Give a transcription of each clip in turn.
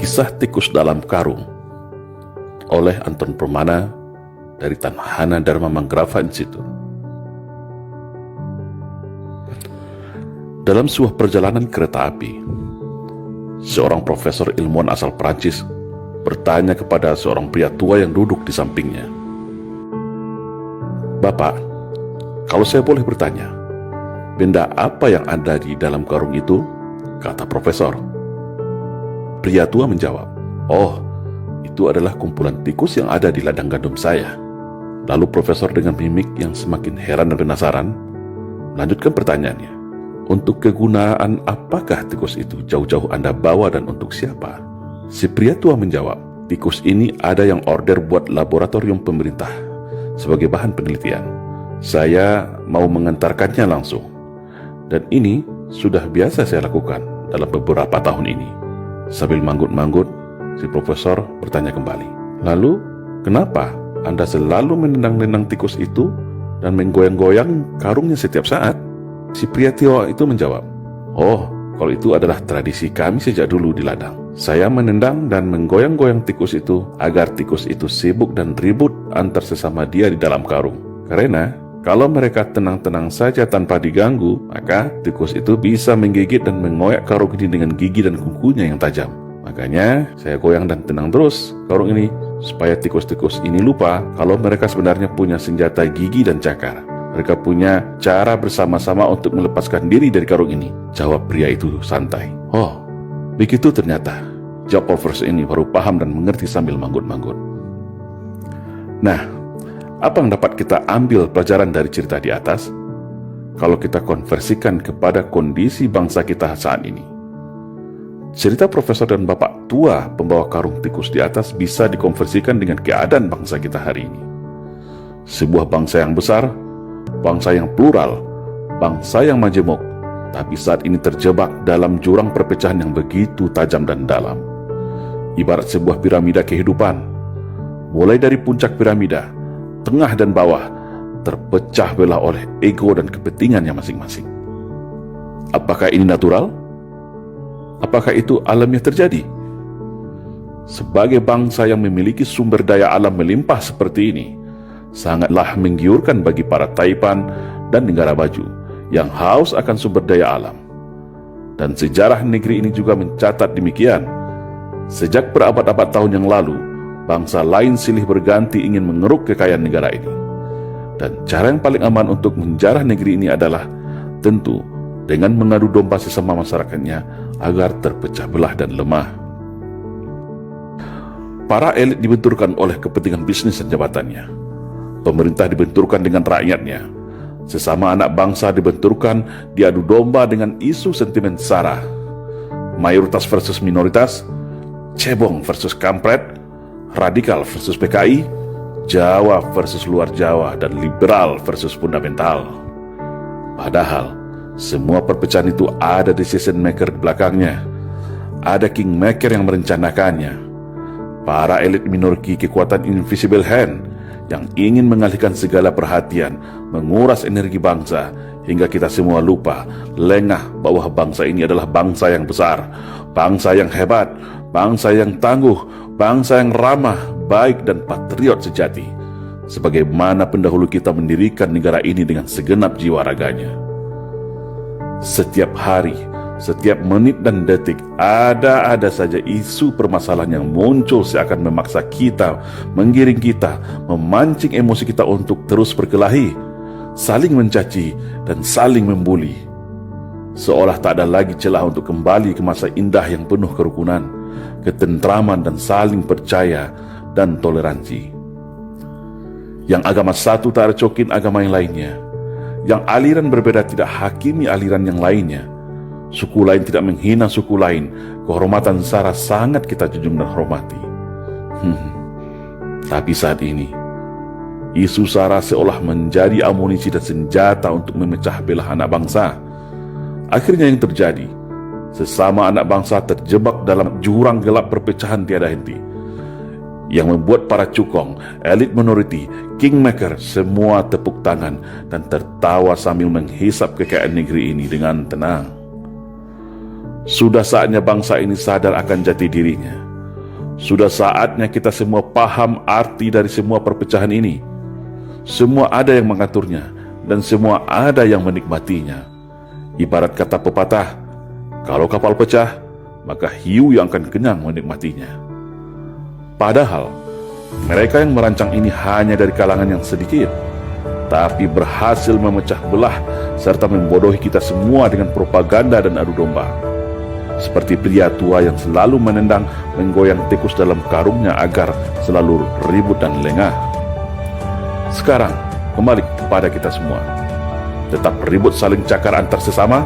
Kisah Tikus Dalam Karung oleh Anton Permana dari Tanhana Dharma Manggrava Institute. Dalam sebuah perjalanan kereta api, seorang profesor ilmuwan asal Prancis bertanya kepada seorang pria tua yang duduk di sampingnya, "Bapak, kalau saya boleh bertanya, benda apa yang ada di dalam karung itu?" kata profesor. Pria tua menjawab, "Oh, itu adalah kumpulan tikus yang ada di ladang gandum saya." Lalu profesor dengan mimik yang semakin heran dan penasaran melanjutkan pertanyaannya, "Untuk kegunaan apakah tikus itu jauh-jauh Anda bawa dan untuk siapa?" Si pria tua menjawab, "Tikus ini ada yang order buat laboratorium pemerintah sebagai bahan penelitian. Saya mau mengantarkannya langsung. Dan ini sudah biasa saya lakukan dalam beberapa tahun ini." Sambil manggut-manggut, si profesor bertanya kembali, "Lalu, kenapa Anda selalu menendang-nendang tikus itu dan menggoyang-goyang karungnya setiap saat?" Si pria tua itu menjawab, "Oh, kalau itu adalah tradisi kami sejak dulu di ladang. Saya menendang dan menggoyang-goyang tikus itu agar tikus itu sibuk dan ribut antar sesama dia di dalam karung. Karena kalau mereka tenang-tenang saja tanpa diganggu, maka tikus itu bisa menggigit dan mengoyak karung ini dengan gigi dan kukunya yang tajam. Makanya saya goyang dan tenang terus karung ini supaya tikus-tikus ini lupa kalau mereka sebenarnya punya senjata gigi dan cakar. Mereka punya cara bersama-sama untuk melepaskan diri dari karung ini," jawab pria itu santai. "Oh, begitu ternyata," jawab profesor ini baru paham dan mengerti sambil manggut-manggut. Nah, apa yang dapat kita ambil pelajaran dari cerita di atas kalau kita konversikan kepada kondisi bangsa kita saat ini? Cerita profesor dan bapak tua pembawa karung tikus di atas bisa dikonversikan dengan keadaan bangsa kita hari ini. Sebuah bangsa yang besar, bangsa yang plural, bangsa yang majemuk, tapi saat ini terjebak dalam jurang perpecahan yang begitu tajam dan dalam. Ibarat sebuah piramida kehidupan, mulai dari puncak piramida, tengah dan bawah terpecah belah oleh ego dan kepentingannya masing-masing. Apakah ini natural? Apakah itu alamiah terjadi? Sebagai bangsa yang memiliki sumber daya alam melimpah seperti ini, sangatlah menggiurkan bagi para taipan dan negara maju yang haus akan sumber daya alam. Dan sejarah negeri ini juga mencatat demikian. Sejak berabad-abad tahun yang lalu, bangsa lain silih berganti ingin mengeruk kekayaan negara ini. Dan cara yang paling aman untuk menjarah negeri ini adalah tentu dengan mengadu domba sesama masyarakatnya agar terpecah belah dan lemah. Para elit dibenturkan oleh kepentingan bisnis dan jabatannya. Pemerintah dibenturkan dengan rakyatnya. Sesama anak bangsa dibenturkan diadu domba dengan isu sentimen sara. Mayoritas versus minoritas, cebong versus kampret, radikal versus PKI, Jawa versus luar Jawa, dan liberal versus fundamental. Padahal semua perpecahan itu ada decision maker di belakangnya. Ada kingmaker yang merencanakannya. Para elit memiliki kekuatan invisible hand yang ingin mengalihkan segala perhatian, menguras energi bangsa, hingga kita semua lupa, lengah bahwa bangsa ini adalah bangsa yang besar, bangsa yang hebat, bangsa yang tangguh, bangsa yang ramah, baik dan patriot sejati, sebagaimana pendahulu kita mendirikan negara ini dengan segenap jiwa raganya. Setiap hari, setiap menit dan detik, ada saja isu permasalahan yang muncul seakan memaksa kita, menggiring kita, memancing emosi kita untuk terus berkelahi, saling mencaci, dan saling membuli. Seolah tak ada lagi celah untuk kembali ke masa indah yang penuh kerukunan, ketentraman, dan saling percaya dan toleransi. Yang agama satu tak recokin agama yang lainnya. Yang aliran berbeda tidak hakimi aliran yang lainnya. Suku lain tidak menghina suku lain. Kehormatan sara sangat kita junjung dan hormati. Tapi saat ini, isu sara seolah menjadi amunisi dan senjata untuk memecah belah anak bangsa. Akhirnya yang terjadi, sesama anak bangsa terjebak dalam jurang gelap perpecahan tiada henti, yang membuat para cukong, elit minoriti, kingmaker semua tepuk tangan dan tertawa sambil menghisap kekayaan negeri ini dengan tenang. Sudah saatnya bangsa ini sadar akan jati dirinya. Sudah saatnya kita semua paham arti dari semua perpecahan ini. Semua ada yang mengaturnya, dan semua ada yang menikmatinya. Ibarat kata pepatah, kalau kapal pecah, maka hiu yang akan kenyang menikmatinya. Padahal, mereka yang merancang ini hanya dari kalangan yang sedikit, tapi berhasil memecah belah serta membodohi kita semua dengan propaganda dan adu domba. Seperti pria tua yang selalu menendang menggoyang tikus dalam karungnya agar selalu ribut dan lengah. Sekarang, kembali kepada kita semua. Tetap ribut saling cakar antar sesama,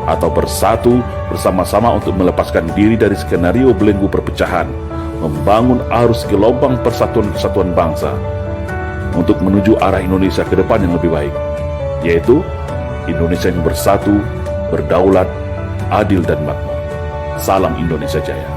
atau bersatu bersama-sama untuk melepaskan diri dari skenario belenggu perpecahan, membangun arus gelombang persatuan kesatuan bangsa untuk menuju arah Indonesia ke depan yang lebih baik, yaitu Indonesia yang bersatu, berdaulat, adil dan makmur. Salam Indonesia Jaya.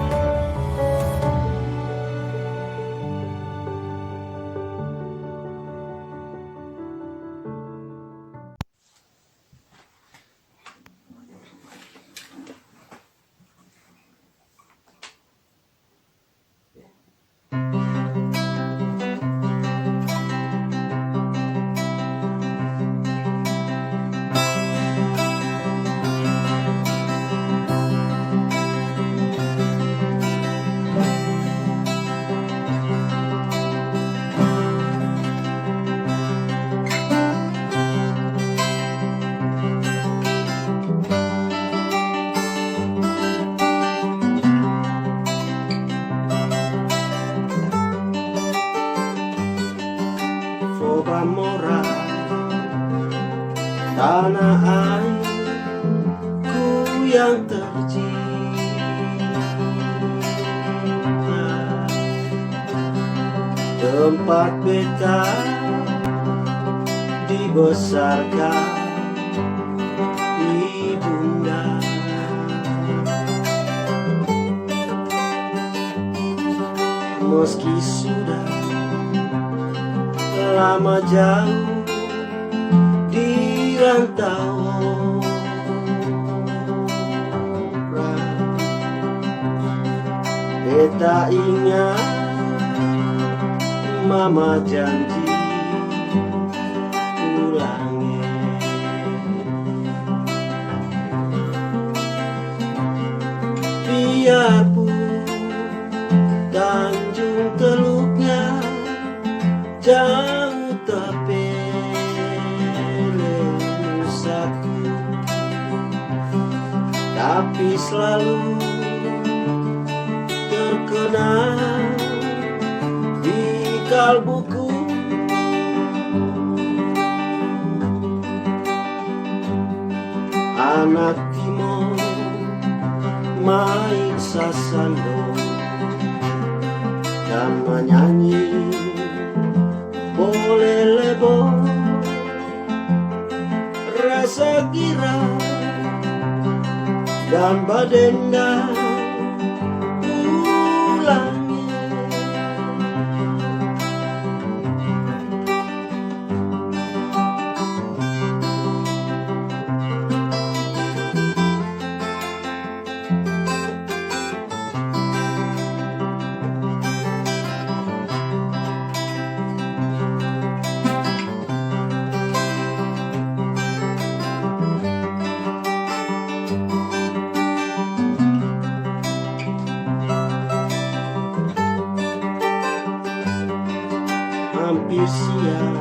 Zamora, tanah airku yang tercinta, tempat beta dibesarkan ibunda. Meski sudah lama jauh di rantau, beta ingat mama janji ulangi. Biarpun Tanjung Teluknya jauh tapi nusaku, tapi selalu terkenang di kalbuku. Anak Timur main sasando dan menyanyi boleh lebo, rasa gira dan badenda ulangi. Hampir siang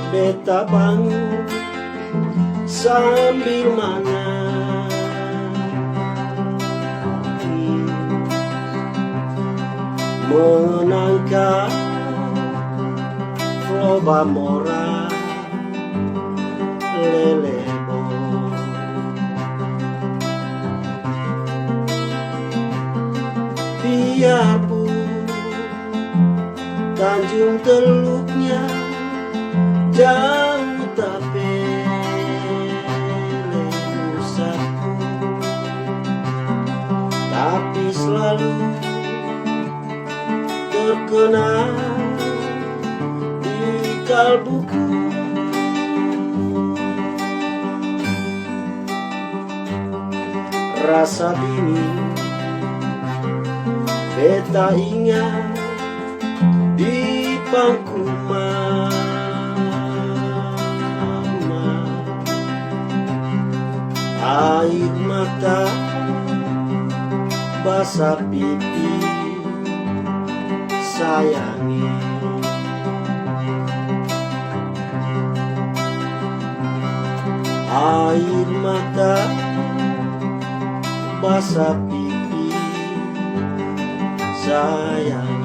beta bangun sambil menangis, menangkap loba mora lelebo. Biarpun Tanjung Teluknya jauh tapi nusaku, tapi selalu terkenang di kalbuku. Rasa bini Beta ingat di pangku mama, air mata basah pipi sayangi. Air mata basah pipi sayang.